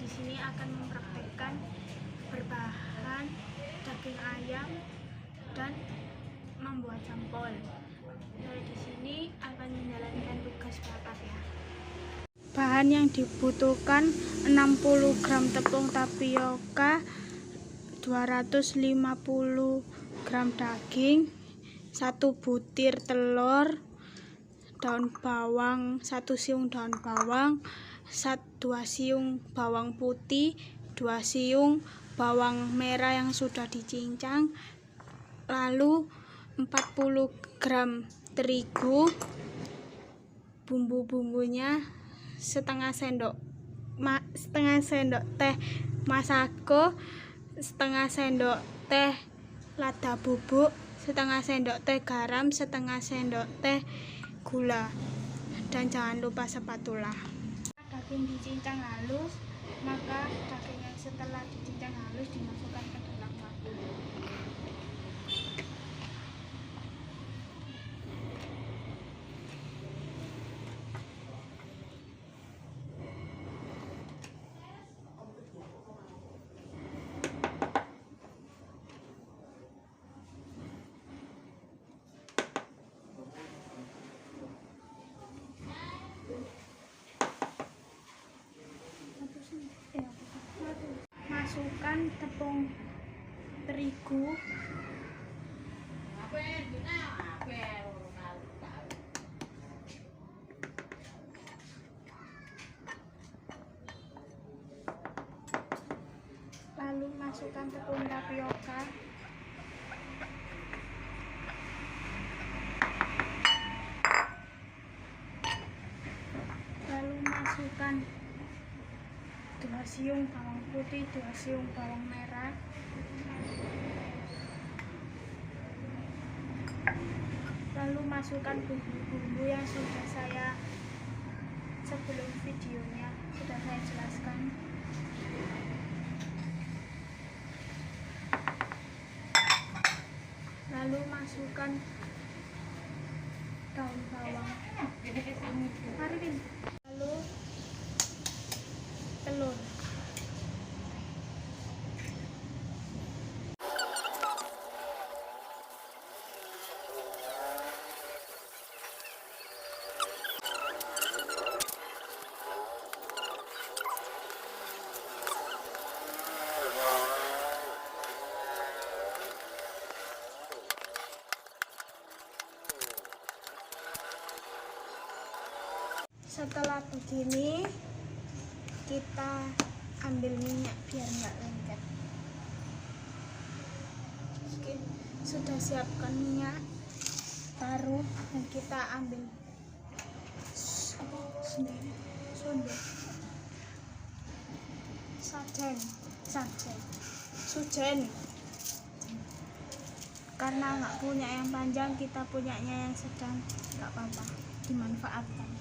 di sini akan mempraktekkan berbahan daging ayam dan membuat sampel. Saya di sini akan menjalankan tugas bapak ya. Bahan yang dibutuhkan 60 gram tepung tapioka, 250 gram daging, 1 butir telur, daun bawang, 1 siung daun bawang, 2 siung bawang putih, 2 siung bawang merah yang sudah dicincang, lalu 40 gram terigu, bumbu-bumbunya setengah sendok teh masako, setengah sendok teh lada bubuk, setengah sendok teh garam, setengah sendok teh gula, dan jangan lupa spatula. Daging dicincang halus, maka daging yang setelah dicincang halus dimasukkan ke dalam wadah. Masukkan tepung terigu, lalu masukkan tepung tapioka, lalu masukkan 2 siung bawang putih, 2 siung bawang merah, lalu masukkan bumbu-bumbu yang sudah saya sebelum videonya sudah saya jelaskan. Lalu masukkan daun bawang, lalu telur. Setelah begini, kita ambil minyak biar nggak lengket. Oke, sudah siapkan minyak baru dan kita ambil sujen. Karena nggak punya yang panjang, kita punyanya yang sedang, nggak apa-apa, dimanfaatkan.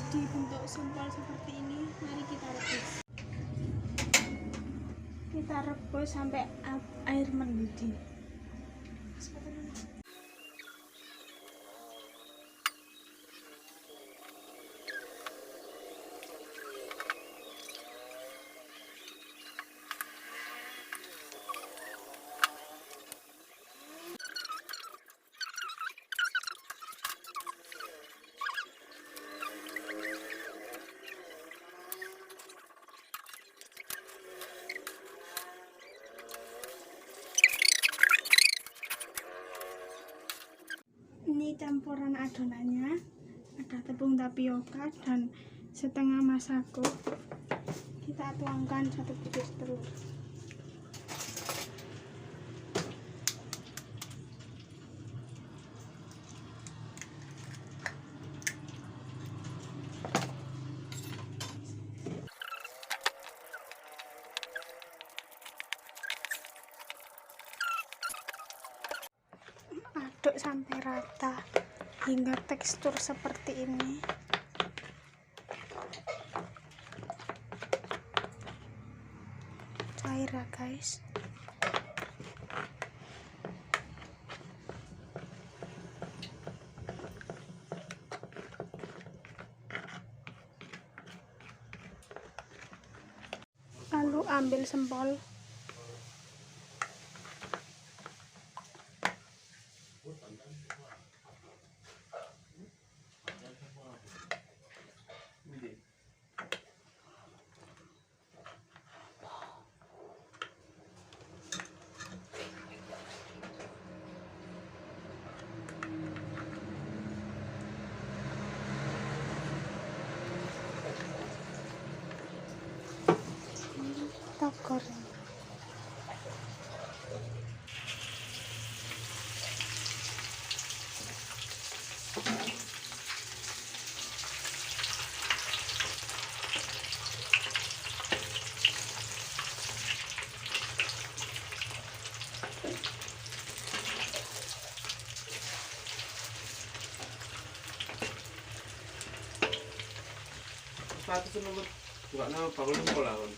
Dibentuk simpel seperti ini, mari kita rebus. Kita rebus sampai air mendidih. Ini campuran adonannya, ada tepung tapioka dan setengah masako. Kita tuangkan 1 butir telur. aduk sampai rata hingga tekstur seperti ini. Cair ya guys. Lalu ambil sempol. Kita goreng. Satu seneng buka nama bangun sekolah kan.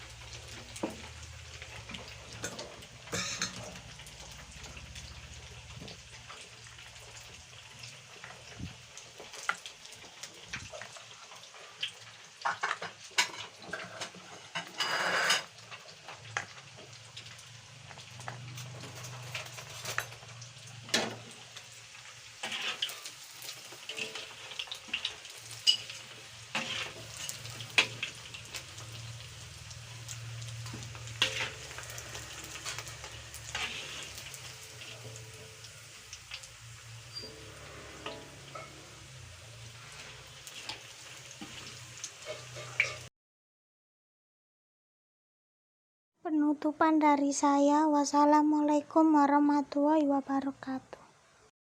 Penutupan dari saya. Wassalamualaikum warahmatullahi wabarakatuh.